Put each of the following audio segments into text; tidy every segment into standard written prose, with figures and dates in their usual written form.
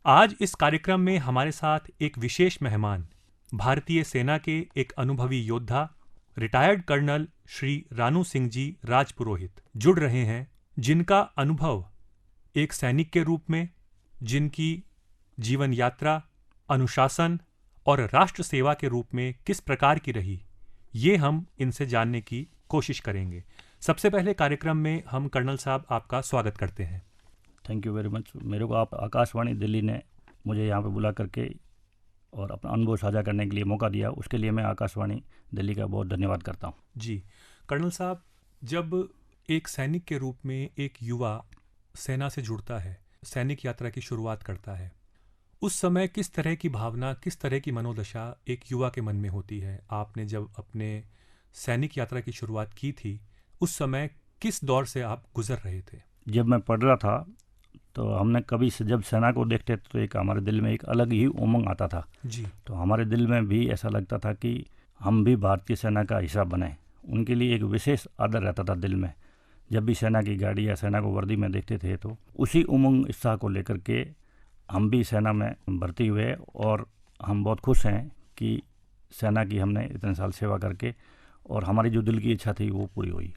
आज इस कार्यक्रम में हमारे साथ एक विशेष मेहमान, भारतीय सेना के एक अनुभवी योद्धा, रिटायर्ड कर्नल श्री रानू सिंह जी राजपुरोहित जुड़ रहे हैं, जिनका अनुभव एक सैनिक के रूप में, जिनकी जीवन यात्रा अनुशासन और राष्ट्र सेवा के रूप में किस प्रकार की रही, ये हम इनसे जानने की कोशिश करेंगे। सबसे पहले कार्यक्रम में हम कर्नल साहब आपका स्वागत करते हैं। Thank you very much. मेरे को आप आकाशवाणी दिल्ली ने मुझे यहाँ पे बुला करके और अपना अनुभव साझा करने के लिए मौका दिया, उसके लिए मैं आकाशवाणी दिल्ली का बहुत धन्यवाद करता हूँ। जी कर्नल साहब, जब एक सैनिक के रूप में एक युवा सेना से जुड़ता है, सैनिक यात्रा की शुरुआत करता है, उस समय किस तरह की भावना, किस तरह की मनोदशा एक युवा के मन में होती है? आपने जब अपने सैनिक यात्रा की शुरुआत की थी, उस समय किस दौर से आप गुजर रहे थे? जब मैं पढ़ रहा था तो हमने कभी से जब सेना को देखते तो एक हमारे दिल में एक अलग ही उमंग आता था जी। तो हमारे दिल में भी ऐसा लगता था कि हम भी भारतीय सेना का हिस्सा बने। उनके लिए एक विशेष आदर रहता था दिल में। जब भी सेना की गाड़ी या सेना को वर्दी में देखते थे तो उसी उमंग उत्साह को लेकर के हम भी सेना में भर्ती हुए और हम बहुत खुश हैं कि सेना की हमने इतने साल सेवा करके और हमारी जो दिल की इच्छा थी वो पूरी हुई।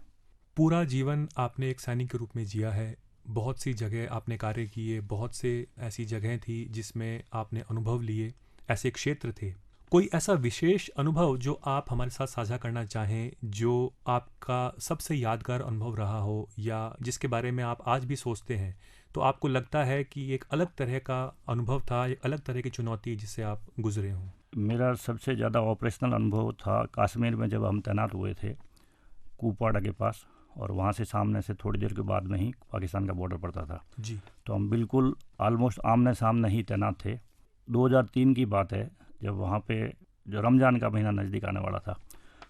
पूरा जीवन आपने एक सैनिक के रूप में जिया है, बहुत सी जगह आपने कार्य किए, बहुत से ऐसी जगहें थी जिसमें आपने अनुभव लिए, ऐसे क्षेत्र थे। कोई ऐसा विशेष अनुभव जो आप हमारे साथ साझा करना चाहें, जो आपका सबसे यादगार अनुभव रहा हो या जिसके बारे में आप आज भी सोचते हैं तो आपको लगता है कि एक अलग तरह का अनुभव था, एक अलग तरह की चुनौती जिससे आप गुजरे हों? मेरा सबसे ज़्यादा ऑपरेशनल अनुभव था कश्मीर में, जब हम तैनात हुए थे कुपवाड़ा के पास, और वहाँ से सामने से थोड़ी देर के बाद में ही पाकिस्तान का बॉर्डर पड़ता था जी। तो हम बिल्कुल ऑलमोस्ट आमने सामने ही तैनात थे। 2003 की बात है, जब वहाँ पे जो रमज़ान का महीना नज़दीक आने वाला था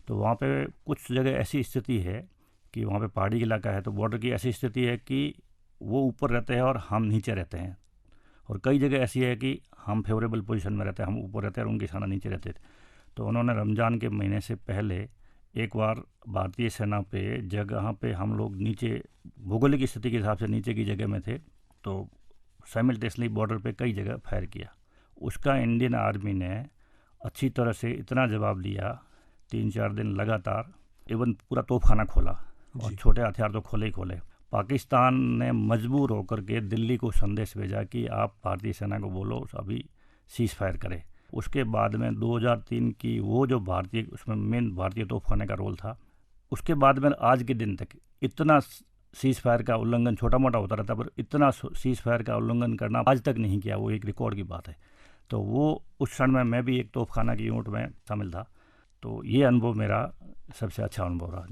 तो वहाँ पे कुछ जगह ऐसी स्थिति है कि वहाँ पे पहाड़ी इलाका है तो बॉर्डर की ऐसी स्थिति है कि वो ऊपर रहते हैं और हम नीचे रहते हैं, और कई जगह ऐसी है कि हम फेवरेबल पोजीशन में रहते हैं, हम ऊपर रहते हैं और उनके सेना नीचे रहते थे। तो उन्होंने रमज़ान के महीने से पहले एक बार भारतीय सेना पे जगह पे हम लोग नीचे भौगोलिक स्थिति के हिसाब से नीचे की जगह में थे तो साइमल्टेनियसली बॉर्डर पे कई जगह फायर किया। उसका इंडियन आर्मी ने अच्छी तरह से इतना जवाब दिया, 3-4 दिन लगातार, इवन पूरा तोपखाना खोला और छोटे हथियार तो खोले ही खोले। पाकिस्तान ने मजबूर होकर के दिल्ली को संदेश भेजा कि आप भारतीय सेना को बोलो अभी सीज फायर करें। उसके बाद में 2003 की वो जो भारतीय, उसमें मेन भारतीय तोपखाने का रोल था, उसके बाद में आज के दिन तक इतना सीज फायर का उल्लंघन छोटा मोटा होता रहता, पर इतना सीज फायर का उल्लंघन करना आज तक नहीं किया, वो एक रिकॉर्ड की बात है। तो वो उस क्षण में मैं भी एक तोपखाना की यूनिट में शामिल था, तो ये अनुभव मेरा सबसे अच्छा अनुभव रहा।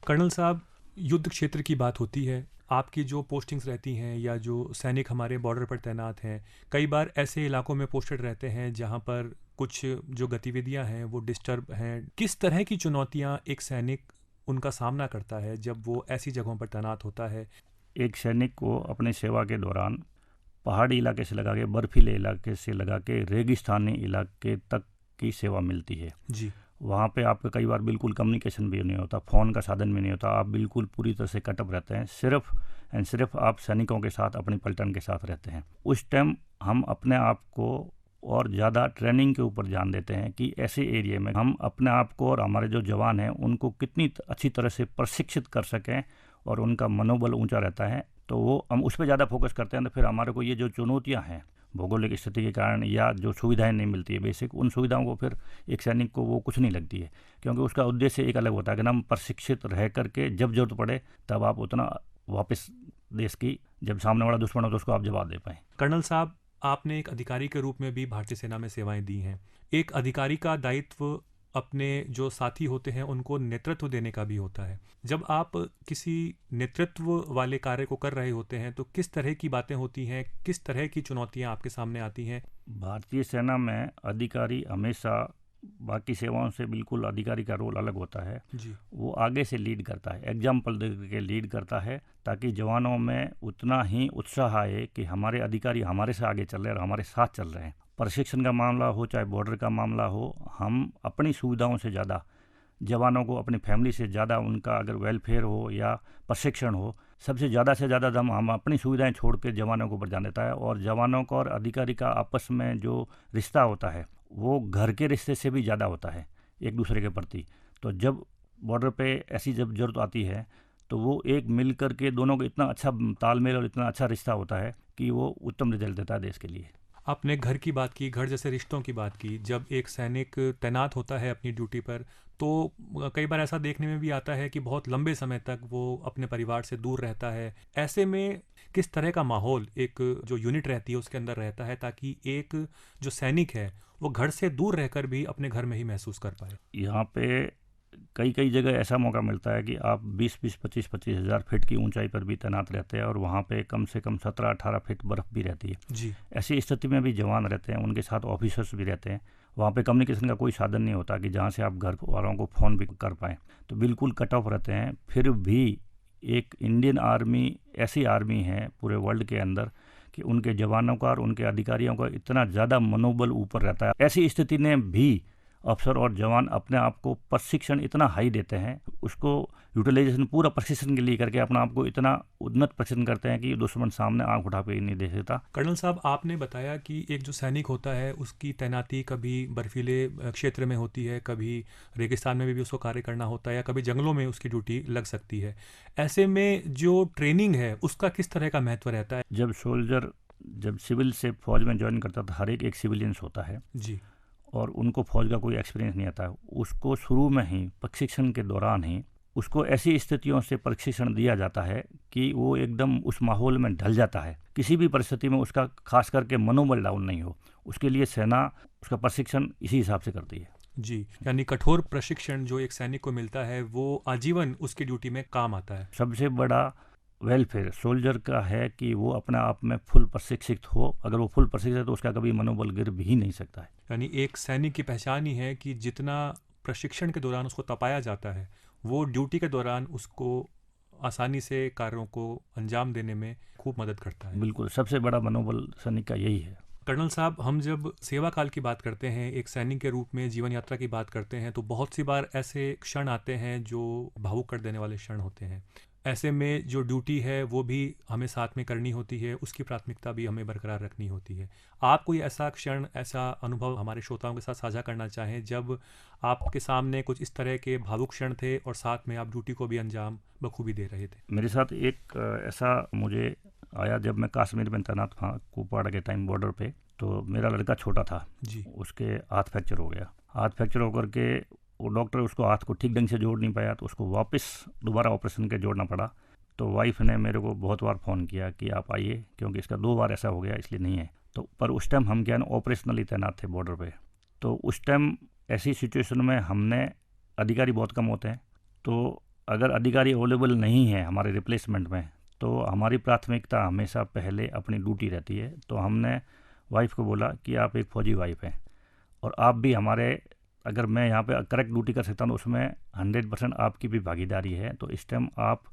कर्नल साहब, युद्ध क्षेत्र की बात होती है, आपकी जो पोस्टिंग्स रहती हैं या जो सैनिक हमारे बॉर्डर पर तैनात हैं, कई बार ऐसे इलाकों में पोस्टेड रहते हैं जहां पर कुछ जो गतिविधियां हैं वो डिस्टर्ब हैं। किस तरह की चुनौतियां एक सैनिक उनका सामना करता है जब वो ऐसी जगहों पर तैनात होता है? एक सैनिक को अपनी सेवा के दौरान पहाड़ी इलाके से लगा के, बर्फीले इलाके से लगा के रेगिस्तानी इलाके तक की सेवा मिलती है जी। वहाँ पे आपका कई बार बिल्कुल कम्युनिकेशन भी नहीं होता, फ़ोन का साधन भी नहीं होता, आप बिल्कुल पूरी तरह से कटअप रहते हैं, सिर्फ एंड सिर्फ आप सैनिकों के साथ, अपनी पलटन के साथ रहते हैं। उस टाइम हम अपने आप को और ज़्यादा ट्रेनिंग के ऊपर ध्यान देते हैं कि ऐसे एरिया में हम अपने आप को और हमारे जो जवान हैं उनको कितनी अच्छी तरह से प्रशिक्षित कर सकें और उनका मनोबल ऊँचा रहता है, तो वो हम उस पर ज़्यादा फोकस करते हैं। तो फिर हमारे को ये जो चुनौतियाँ हैं भौगोलिक स्थिति के कारण या जो सुविधाएं नहीं मिलती है बेसिक, उन सुविधाओं को फिर एक सैनिक को वो कुछ नहीं लगती है, क्योंकि उसका उद्देश्य एक अलग होता है कि हम प्रशिक्षित रह करके जब जरूरत पड़े तब आप उतना वापस देश की, जब सामने वाला दुश्मन हो तो उसको आप जवाब दे पाएँ। कर्नल साहब, आपने एक अधिकारी के रूप में भी भारतीय सेना में सेवाएं दी हैं। एक अधिकारी का दायित्व अपने जो साथी होते हैं उनको नेतृत्व देने का भी होता है। जब आप किसी नेतृत्व वाले कार्य को कर रहे होते हैं तो किस तरह की बातें होती हैं, किस तरह की चुनौतियां आपके सामने आती हैं? भारतीय सेना में अधिकारी हमेशा बाकी सेवाओं से बिल्कुल अधिकारी का रोल अलग होता है जी। वो आगे से लीड करता है, एग्जाम्पल दे के लीड करता है, ताकि जवानों में उतना ही उत्साह आए कि हमारे अधिकारी हमारे से आगे चल रहे हैं और हमारे साथ चल रहे हैं। प्रशिक्षण का मामला हो चाहे बॉर्डर का मामला हो, हम अपनी सुविधाओं से ज़्यादा जवानों को अपनी फैमिली से ज़्यादा उनका अगर वेलफेयर हो या प्रशिक्षण हो, सबसे ज़्यादा से ज़्यादा दम हम अपनी सुविधाएं छोड़ के जवानों को ऊपर जान देता है। और जवानों का और अधिकारी का आपस में जो रिश्ता होता है वो घर के रिश्ते से भी ज़्यादा होता है एक दूसरे के प्रति। तो जब बॉर्डर पे ऐसी जब जरूरत आती है तो वो एक मिल कर के दोनों का इतना अच्छा तालमेल और इतना अच्छा रिश्ता होता है कि वो उत्तम रिजल्ट देता है देश के लिए। आपने घर की बात की, घर जैसे रिश्तों की बात की। जब एक सैनिक तैनात होता है अपनी ड्यूटी पर तो कई बार ऐसा देखने में भी आता है कि बहुत लंबे समय तक वो अपने परिवार से दूर रहता है। ऐसे में किस तरह का माहौल एक जो यूनिट रहती है उसके अंदर रहता है ताकि एक जो सैनिक है वो घर से दूर रहकर भी अपने घर में ही महसूस कर पाए? यहाँ पे कई जगह ऐसा मौका मिलता है कि आप 20-20, 25-25 हज़ार फीट की ऊंचाई पर भी तैनात रहते हैं और वहाँ पे कम से कम 17-18 फीट बर्फ़ भी रहती है जी। ऐसी स्थिति में भी जवान रहते हैं, उनके साथ ऑफिसर्स भी रहते हैं। वहाँ पे कम्युनिकेशन का कोई साधन नहीं होता कि जहाँ से आप घर वालों को फ़ोन भी कर पाएँ, तो बिल्कुल कट ऑफ रहते हैं। फिर भी एक इंडियन आर्मी ऐसी आर्मी है पूरे वर्ल्ड के अंदर कि उनके जवानों का और उनके अधिकारियों का इतना ज़्यादा मनोबल ऊपर रहता है। ऐसी स्थिति ने भी अफसर और जवान अपने आप को प्रशिक्षण इतना हाई देते हैं, उसको यूटिलाइजेशन पूरा प्रशिक्षण के लिए करके अपने आप को इतना उन्नत प्रशिक्षण करते हैं कि दुश्मन सामने आंख उठा के नहीं देख सकता। कर्नल साहब, आपने बताया कि एक जो सैनिक होता है उसकी तैनाती कभी बर्फीले क्षेत्र में होती है, कभी रेगिस्तान में भी उसको कार्य करना होता है, या कभी जंगलों में उसकी ड्यूटी लग सकती है। ऐसे में जो ट्रेनिंग है उसका किस तरह का महत्व रहता है? जब सोल्जर जब सिविल से फौज में ज्वाइन करता था, हर एक सिविलियंस होता है जी, और उनको फौज का कोई एक्सपीरियंस नहीं आता है। उसको शुरू में ही प्रशिक्षण के दौरान ही उसको ऐसी स्थितियों से प्रशिक्षण दिया जाता है कि वो एकदम उस माहौल में ढल जाता है, किसी भी परिस्थिति में उसका खास करके मनोबल डाउन नहीं हो। उसके लिए सेना उसका प्रशिक्षण इसी हिसाब से करती है। जी, यानी कठोर प्रशिक्षण जो एक सैनिक को मिलता है वो आजीवन उसकी ड्यूटी में काम आता है। सबसे बड़ा वेलफेयर सोल्जर का है कि वो अपने आप में फुल प्रशिक्षित हो। अगर वो फुल प्रशिक्षित है तो उसका कभी मनोबल गिर भी नहीं सकता है। यानी एक सैनिक की पहचान ही है कि जितना प्रशिक्षण के दौरान उसको तपाया जाता है वो ड्यूटी के दौरान उसको आसानी से कार्यों को अंजाम देने में खूब मदद करता है। बिल्कुल, सबसे बड़ा मनोबल सैनिक का यही है। कर्नल साहब, हम जब सेवा काल की बात करते हैं, एक सैनिक के रूप में जीवन यात्रा की बात करते हैं, तो बहुत सी बार ऐसे क्षण आते हैं जो भावुक कर देने वाले क्षण होते हैं। ऐसे में जो ड्यूटी है वो भी हमें साथ में करनी होती है, उसकी प्राथमिकता भी हमें बरकरार रखनी होती है। आप कोई ऐसा क्षण, ऐसा अनुभव हमारे श्रोताओं के साथ साझा करना चाहें जब आपके सामने कुछ इस तरह के भावुक क्षण थे और साथ में आप ड्यूटी को भी अंजाम बखूबी दे रहे थे? मेरे साथ एक ऐसा मुझे आया जब मैं कश्मीर में तैनात था कुपवाड़ा के टाइम बॉर्डर पे। तो मेरा लड़का छोटा था जी, उसके हाथ फ्रैक्चर हो गया। हाथ फ्रैक्चर होकर के वो डॉक्टर उसको हाथ को ठीक ढंग से जोड़ नहीं पाया तो उसको वापस दोबारा ऑपरेशन के जोड़ना पड़ा। तो वाइफ ने मेरे को बहुत बार फ़ोन किया कि आप आइए, क्योंकि इसका 2 बार ऐसा हो गया इसलिए नहीं है। तो पर उस टाइम हम क्या ऑपरेशनली तैनात थे बॉर्डर पे। तो उस टाइम ऐसी सिचुएशन में हमने अधिकारी बहुत कम होते हैं, तो अगर अधिकारी अवेलेबल नहीं है हमारे रिप्लेसमेंट में तो हमारी प्राथमिकता हमेशा पहले अपनी ड्यूटी रहती है। तो हमने वाइफ को बोला कि आप एक फ़ौजी वाइफ हैं और आप भी हमारे, अगर मैं यहाँ पे करेक्ट ड्यूटी कर सकता हूँ तो उसमें 100% आपकी भी भागीदारी है। तो इस टाइम आप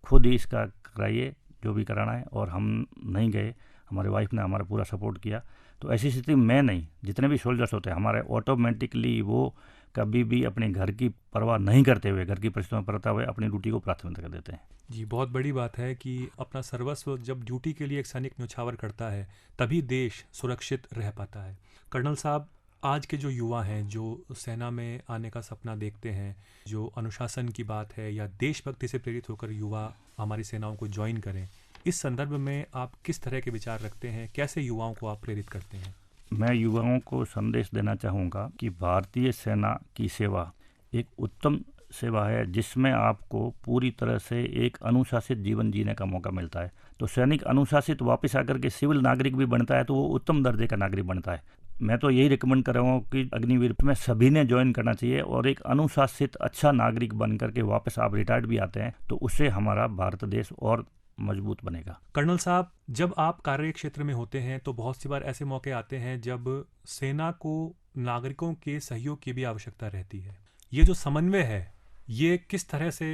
खुद ही इसका कराइए जो भी कराना है। और हम नहीं गए, हमारे वाइफ ने हमारा पूरा सपोर्ट किया। तो ऐसी स्थिति में नहीं, जितने भी सोल्जर्स होते हैं हमारे ऑटोमेटिकली वो कभी भी अपने घर की परवाह नहीं करते हुए, घर की परिस्थितियों में पड़ता हुए अपनी ड्यूटी को प्राथमिकता देते हैं। जी, बहुत बड़ी बात है कि अपना सर्वस्व जब ड्यूटी के लिए एक सैनिक न्यौछावर करता है तभी देश सुरक्षित रह पाता है। कर्नल साहब, आज के जो युवा हैं जो सेना में आने का सपना देखते हैं, जो अनुशासन की बात है या देशभक्ति से प्रेरित होकर युवा हमारी सेनाओं को ज्वाइन करें, इस संदर्भ में आप किस तरह के विचार रखते हैं? कैसे युवाओं को आप प्रेरित करते हैं? मैं युवाओं को संदेश देना चाहूँगा कि भारतीय सेना की सेवा एक उत्तम सेवा है जिसमें आपको पूरी तरह से एक अनुशासित जीवन जीने का मौका मिलता है। तो सैनिक अनुशासित वापस आकर के सिविल नागरिक भी बनता है तो वो उत्तम दर्जे का नागरिक बनता है। मैं तो यही रिकमेंड कर रहा हूँ कि अग्निवीर में सभी ने ज्वाइन करना चाहिए और एक अनुशासित अच्छा नागरिक बन करके वापस आप रिटायर्ड भी आते हैं तो उससे हमारा भारत देश और मजबूत बनेगा। कर्नल साहब, जब आप कार्य क्षेत्र में होते हैं तो बहुत सी बार ऐसे मौके आते हैं जब सेना को नागरिकों के सहयोग की भी आवश्यकता रहती है। ये जो समन्वय है ये किस तरह से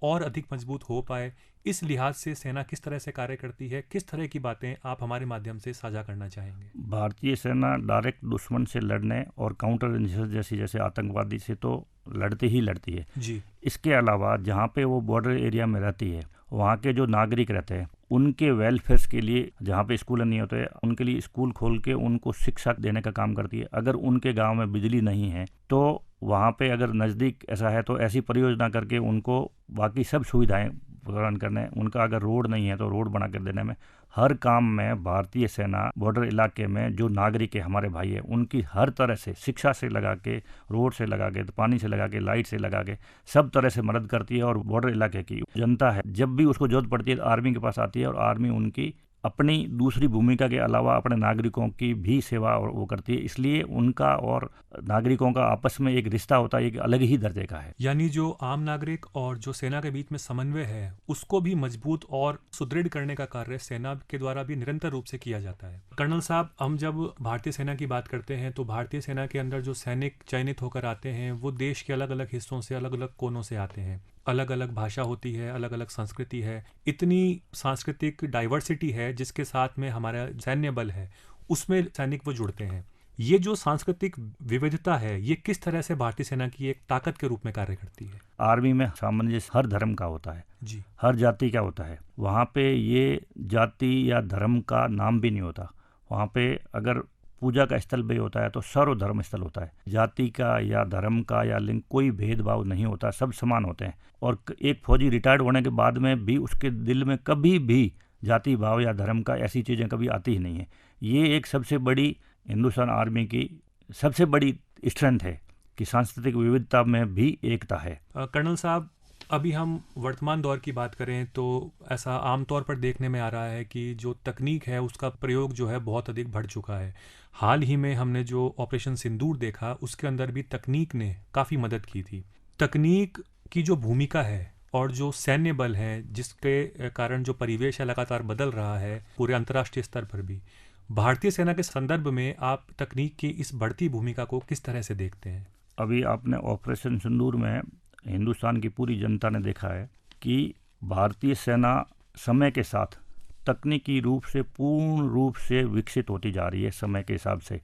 और अधिक मजबूत हो पाए, इस लिहाज से सेना किस तरह से कार्य करती है, किस तरह की बातें आप हमारे माध्यम से साझा करना चाहेंगे? भारतीय सेना डायरेक्ट दुश्मन से लड़ने और काउंटर इंसर्जेंसी जैसे आतंकवादी से तो लड़ती ही लड़ती है जी। इसके अलावा जहाँ पे वो बॉर्डर एरिया में रहती है, वहाँ के जो नागरिक रहते हैं उनके वेलफेयर के लिए, जहाँ पे स्कूल नहीं होते उनके लिए स्कूल खोल के उनको शिक्षा देने का काम करती है। अगर उनके गांव में बिजली नहीं है तो वहाँ पे अगर नज़दीक ऐसा है तो ऐसी परियोजना करके उनको बाकी सब सुविधाएं प्रदान करने, उनका अगर रोड नहीं है तो रोड बना कर देने में, हर काम में भारतीय सेना बॉर्डर इलाके में जो नागरिक है हमारे भाई है उनकी हर तरह से, शिक्षा से लगा के, रोड से लगा के, पानी से लगा के, लाइट से लगा के, सब तरह से मदद करती है। और बॉर्डर इलाके की जनता है जब भी उसको जरूरत पड़ती है तो आर्मी के पास आती है और आर्मी उनकी अपनी दूसरी भूमिका के अलावा अपने नागरिकों की भी सेवा और वो करती है। इसलिए उनका और नागरिकों का आपस में एक रिश्ता होता है, एक अलग ही दर्जे का है। यानी जो आम नागरिक और जो सेना के बीच में समन्वय है उसको भी मजबूत और सुदृढ़ करने का कार्य सेना के द्वारा भी निरंतर रूप से किया जाता है। कर्नल साहब, हम जब भारतीय सेना की बात करते हैं तो भारतीय सेना के अंदर जो सैनिक चयनित होकर आते हैं वो देश के अलग अलग हिस्सों से, अलग अलग कोनों से आते हैं। अलग अलग भाषा होती है, अलग अलग संस्कृति है, इतनी सांस्कृतिक डाइवर्सिटी है जिसके साथ में हमारा सैन्य बल है, उसमें सैनिक वो जुड़ते हैं। ये जो सांस्कृतिक विविधता है ये किस तरह से भारतीय सेना की एक ताकत के रूप में कार्य करती है? आर्मी में सामंजस्य हर धर्म का होता है जी, हर जाति का होता है। वहाँ पे ये जाति या धर्म का नाम भी नहीं होता। वहाँ पे अगर पूजा का स्थल भी होता है तो सर्वधर्म स्थल होता है। जाति का या धर्म का या लिंग कोई भेदभाव नहीं होता, सब समान होते हैं। और एक फौजी रिटायर्ड होने के बाद में भी उसके दिल में कभी भी जाति भाव या धर्म का ऐसी चीज़ें कभी आती ही नहीं है। ये एक सबसे बड़ी हिंदुस्तान आर्मी की सबसे बड़ी स्ट्रेंथ है कि सांस्कृतिक विविधता में भी एकता है। कर्नल साहब, अभी हम वर्तमान दौर की बात करें तो ऐसा आमतौर पर देखने में आ रहा है कि जो तकनीक है उसका प्रयोग जो है बहुत अधिक बढ़ चुका है। हाल ही में हमने जो ऑपरेशन सिंदूर देखा उसके अंदर भी तकनीक ने काफ़ी मदद की थी। तकनीक की जो भूमिका है और जो सैन्य बल है जिसके कारण जो परिवेश है लगातार बदल रहा है पूरे अंतर्राष्ट्रीय स्तर पर भी, भारतीय सेना के संदर्भ में आप तकनीक की इस बढ़ती भूमिका को किस तरह से देखते हैं? अभी आपने ऑपरेशन सिंदूर में हिंदुस्तान की पूरी जनता ने देखा है कि भारतीय सेना समय के साथ तकनीकी रूप से पूर्ण रूप से विकसित होती जा रही है समय के हिसाब से।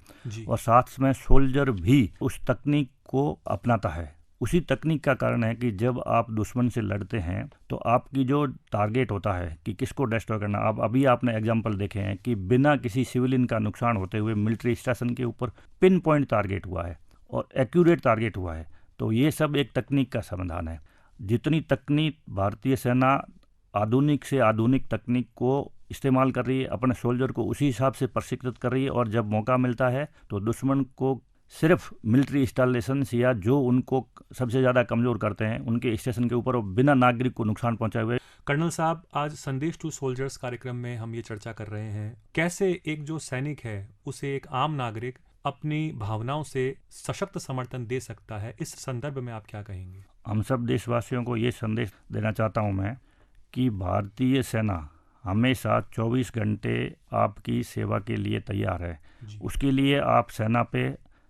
और साथ में सोल्जर भी उस तकनीक को अपनाता है। उसी तकनीक का कारण है कि जब आप दुश्मन से लड़ते हैं तो आपकी जो टारगेट होता है कि किसको डिस्ट्रॉय करना, अब अभी आपने एग्जांपल देखे हैं कि बिना किसी सिविलियन का नुकसान होते हुए मिलिट्री स्टेशन के ऊपर पिन पॉइंट टारगेट हुआ है और एक्यूरेट टारगेट हुआ है। तो ये सब एक तकनीक का समाधान है। जितनी तकनीक भारतीय सेना आधुनिक से आधुनिक तकनीक को इस्तेमाल कर रही है, अपने सोल्जर को उसी हिसाब से प्रशिक्षित कर रही है और जब मौका मिलता है तो दुश्मन को सिर्फ मिलिट्री इंस्टॉलेशन या जो उनको सबसे ज़्यादा कमज़ोर करते हैं उनके स्टेशन के ऊपर बिना नागरिक को नुकसान पहुंचाए हुए। कर्नल साहब, आज संदेश टू सोल्जर्स कार्यक्रम में हम ये चर्चा कर रहे हैं कैसे एक जो सैनिक है उसे एक आम नागरिक अपनी भावनाओं से सशक्त समर्थन दे सकता है। इस संदर्भ में आप क्या कहेंगे? हम सब देशवासियों को ये संदेश देना चाहता हूँ मैं कि भारतीय सेना हमेशा 24 घंटे आपकी सेवा के लिए तैयार है। उसके लिए आप सेना पे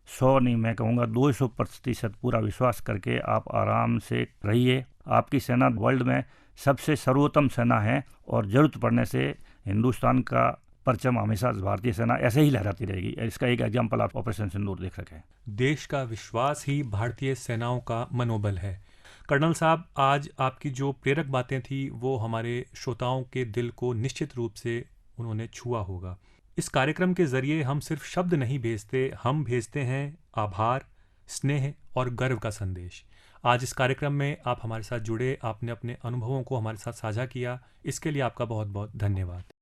100 नहीं, मैं कहूँगा 200% पूरा विश्वास करके आप आराम से रहिए। आपकी सेना वर्ल्ड में सबसे सर्वोत्तम सेना है और ज़रूरत पड़ने से हिंदुस्तान का परचम हमेशा भारतीय सेना ऐसे ही लहराती रहेगी। इसका एक एग्जाम्पल आप ऑपरेशन सिंदूर देख सकें। देश का विश्वास ही भारतीय सेनाओं का मनोबल है। कर्नल साहब, आज आपकी जो प्रेरक बातें थी वो हमारे श्रोताओं के दिल को निश्चित रूप से उन्होंने छुआ होगा। इस कार्यक्रम के जरिए हम सिर्फ शब्द नहीं भेजते, हम भेजते हैं आभार, स्नेह और गर्व का संदेश। आज इस कार्यक्रम में आप हमारे साथ जुड़े, आपने अपने अनुभवों को हमारे साथ साझा किया, इसके लिए आपका बहुत बहुत धन्यवाद।